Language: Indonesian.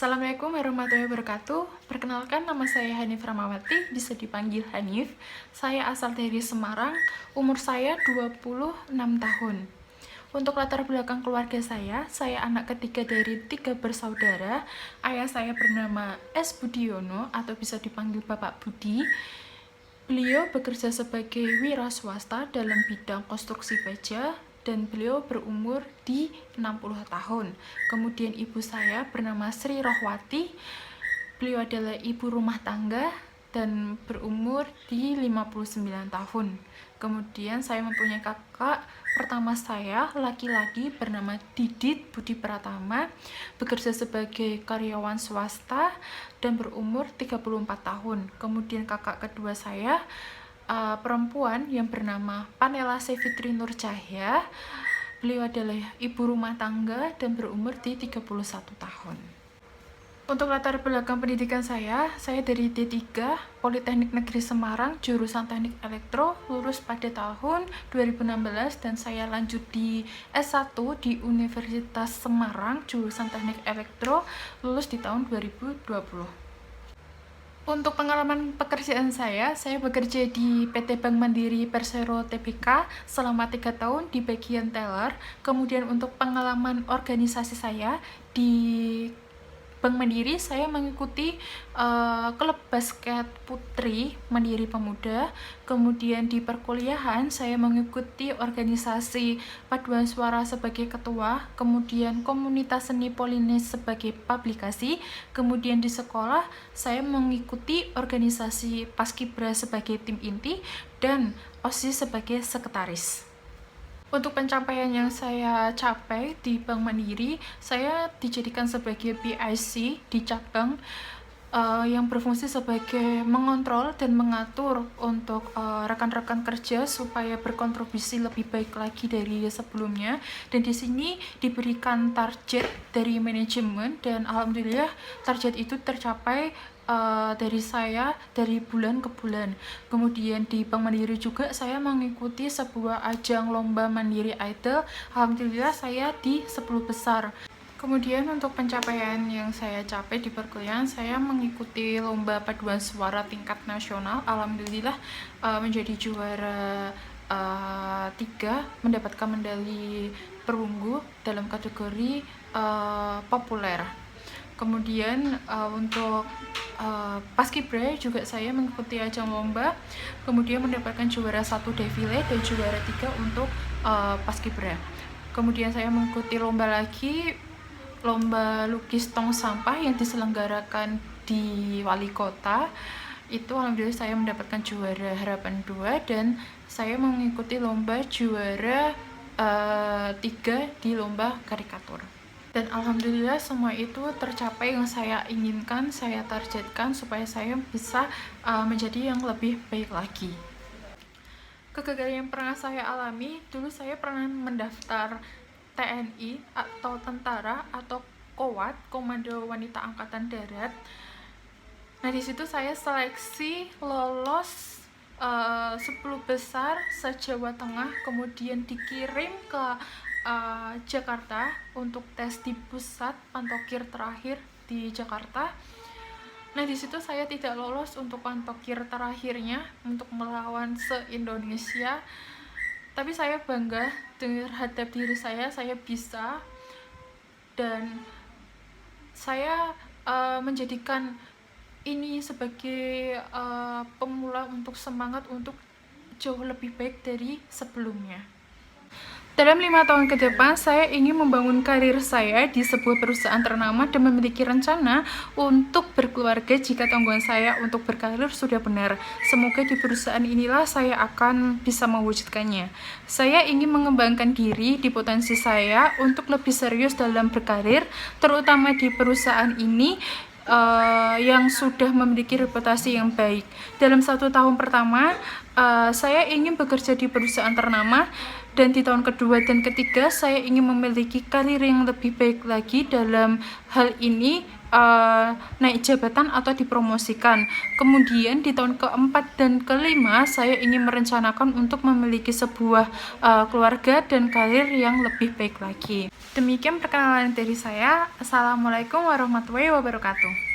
Assalamualaikum warahmatullahi wabarakatuh. Perkenalkan, nama saya Hanif Ramawati, bisa dipanggil Hanif. Saya asal dari Semarang, umur saya 26 tahun. Untuk latar belakang keluarga saya anak ketiga dari 3 bersaudara. Ayah saya bernama S. Budiono atau bisa dipanggil Bapak Budi. Beliau bekerja sebagai wira swasta dalam bidang konstruksi baja dan beliau berumur di 60 tahun. Kemudian ibu saya bernama Sri Rohwati. Beliau adalah ibu rumah tangga dan berumur di 59 tahun. Kemudian saya mempunyai kakak pertama saya, laki-laki, bernama Didit Budi Pratama, bekerja sebagai karyawan swasta dan berumur 34 tahun. Kemudian kakak kedua saya, perempuan yang bernama Panela Sevitri Nur Cahya. Beliau adalah ibu rumah tangga dan berumur di 31 tahun. Untuk latar belakang pendidikan saya dari D3 Politeknik Negeri Semarang, jurusan Teknik Elektro, lulus pada tahun 2016 dan saya lanjut di S1 di Universitas Semarang, jurusan Teknik Elektro, lulus di tahun 2020. Untuk pengalaman pekerjaan saya bekerja di PT Bank Mandiri Persero Tbk selama 3 tahun di bagian teller. Kemudian untuk pengalaman organisasi saya di Bank Mandiri, saya mengikuti klub basket putri Mandiri Pemuda. Kemudian di perkuliahan, saya mengikuti organisasi paduan suara sebagai ketua, kemudian komunitas seni Polines sebagai publikasi. Kemudian di sekolah, saya mengikuti organisasi Paskibra sebagai tim inti dan OSIS sebagai sekretaris. Untuk pencapaian yang saya capai di Bank Mandiri, saya dijadikan sebagai BIC di cabang yang berfungsi sebagai mengontrol dan mengatur untuk rekan-rekan kerja supaya berkontribusi lebih baik lagi dari sebelumnya. Dan di sini diberikan target dari manajemen dan alhamdulillah target itu tercapai dari saya dari bulan ke bulan. Kemudian di Bank Mandiri juga saya mengikuti sebuah ajang lomba Mandiri Idol. Alhamdulillah saya di 10 besar. Kemudian untuk pencapaian yang saya capai di perkuliahan, saya mengikuti lomba paduan suara tingkat nasional. Alhamdulillah menjadi juara 3, mendapatkan medali perunggu dalam kategori populer. Kemudian untuk Paskibra juga saya mengikuti ajang lomba, kemudian mendapatkan juara 1 defile dan juara 3 untuk Paskibra. Kemudian saya mengikuti lomba lagi, lomba lukis tong sampah yang diselenggarakan di Wali Kota. Itu alhamdulillah saya mendapatkan juara harapan 2 dan saya mengikuti lomba juara 3 di lomba karikatur. Dan alhamdulillah semua itu tercapai yang saya inginkan, saya targetkan supaya saya bisa menjadi yang lebih baik lagi. Kegagalan yang pernah saya alami, dulu saya pernah mendaftar TNI atau tentara atau KOWAT, Komando Wanita Angkatan Darat. Nah, di situ saya seleksi lolos 10 besar se-Jawa Tengah, kemudian dikirim ke Jakarta untuk tes di pusat pantokir terakhir di Jakarta. Nah, di situ saya tidak lolos untuk pantokir terakhirnya untuk melawan se-Indonesia. Tapi saya bangga terhadap diri saya bisa, dan saya menjadikan ini sebagai pemula untuk semangat untuk jauh lebih baik dari sebelumnya. Dalam 5 tahun ke depan, saya ingin membangun karir saya di sebuah perusahaan ternama dan memiliki rencana untuk berkeluarga jika tanggungan saya untuk berkarir sudah benar. Semoga di perusahaan inilah saya akan bisa mewujudkannya. Saya ingin mengembangkan diri di potensi saya untuk lebih serius dalam berkarir, terutama di perusahaan ini yang sudah memiliki reputasi yang baik. Dalam 1 tahun pertama, saya ingin bekerja di perusahaan ternama Dan di tahun kedua dan ketiga, saya ingin memiliki karir yang lebih baik lagi dalam hal ini, naik jabatan atau dipromosikan. Kemudian di tahun keempat dan kelima, saya ingin merencanakan untuk memiliki sebuah keluarga dan karir yang lebih baik lagi. Demikian perkenalan dari saya. Assalamualaikum warahmatullahi wabarakatuh.